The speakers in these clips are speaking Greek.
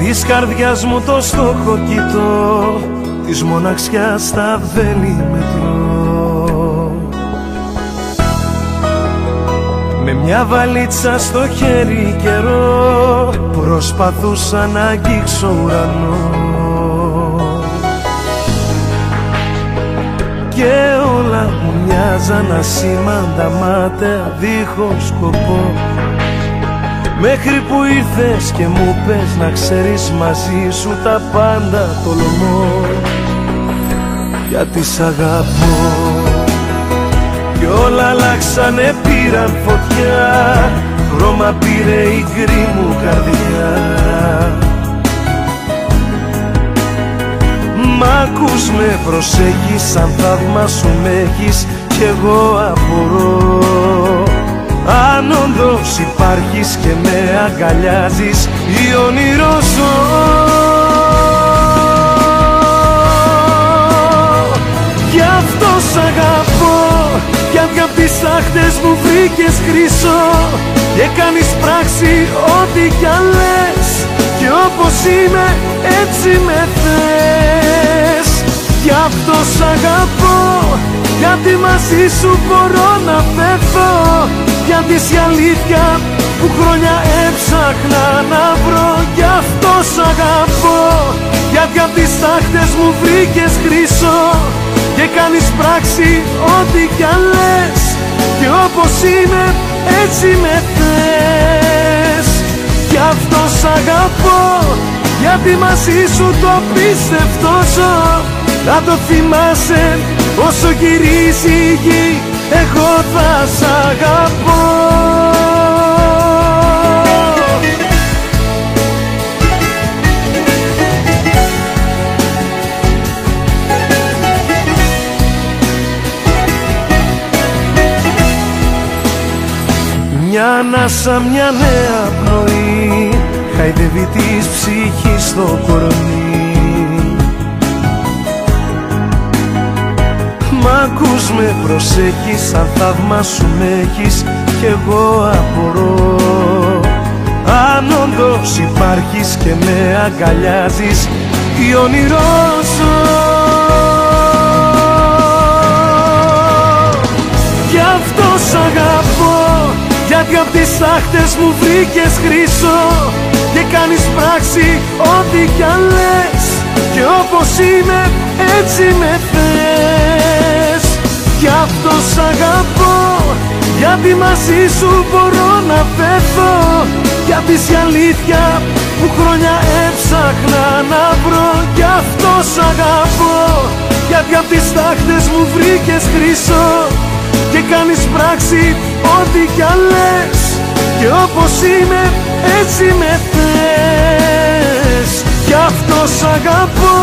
της καρδιάς μου το στόχο κοιτώ, της μοναξιάς τα βέλη μετρώ. Με μια βαλίτσα στο χέρι καιρό προσπαθούσα να αγγίξω ουρανό, και όλα μου μοιάζαν ασήμαντα μάταια δίχως σκοπό. Μέχρι που ήρθες και μου πες να ξέρεις, μαζί σου τα πάντα τολμώ, γιατί σ' αγαπώ. Κι όλα αλλάξανε, πήραν φωτιά, χρώμα πήρε η γκρι μου καρδιά. Μ' ακούς, με προσέχεις, σαν θαύμα σου με έχεις, κι εγώ απορώ αν όντως υπάρχεις και με αγκαλιάζεις ή όνειρο ζω. Γι' αυτό σ' αγαπώ, γιατί απ' τις άχτες μου βρήκες χρυσό και κάνεις πράξη ό,τι κι αν λες, και όπως είμαι έτσι με θες. Γι' αυτό σ' αγαπώ, γιατί μαζί σου μπορώ να πέθω, γιατί η αλήθεια που χρόνια έψαχνα να βρω. Γι' αυτό σ' αγαπώ, γιατί απ' τις τάχτες μου βρήκες χρυσό και κάνεις πράξη ό,τι κι αν λες, και όπως είμαι έτσι με θες. Γι' αυτό σ' αγαπώ, γιατί μαζί σου το πίστευτο ζω. Να το θυμάσαι όσο γυρίζει η γη, εγώ θα σ' αγαπώ. Μια ανάσα, μια νέα πνοή, χαϊδεύει της ψυχής στο κορμί. Μ' ακούς, με προσέχεις, σαν θαύμα σου με έχεις, κι εγώ απορώ αν όντως υπάρχεις και με αγκαλιάζεις ή όνειρό ζω. Γι' αυτό σ' αγαπώ, γιατί απ' τις άχτες μου βρήκες χρυσό και κάνεις πράξη ό,τι κι αν λες, και όπως είμαι έτσι με θες. Γι' αυτό σ' αγαπώ, γιατί μαζί σου μπορώ να πέθω, γιατί η αλήθεια που χρόνια έψαχνα να βρω. Γι' αυτό σ' αγαπώ, γιατί απ' τις τάχτες μου βρήκες χρυσό και κάνεις πράξη ό,τι κι αν λες, και όπως είμαι έτσι με θες. Γι' αυτό σ' αγαπώ,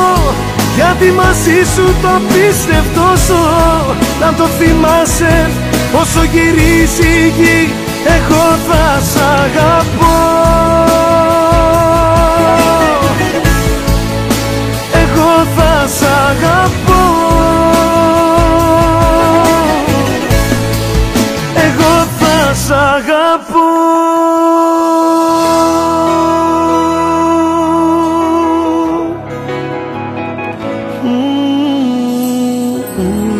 γιατί μαζί σου το πίστευτο ζω. Να το θυμάσαι όσο γυρίζει η γη, εγώ θα σ' αγαπώ. Εγώ θα σ' αγαπώ. Εγώ θα σ' αγαπώ. Mm-hmm.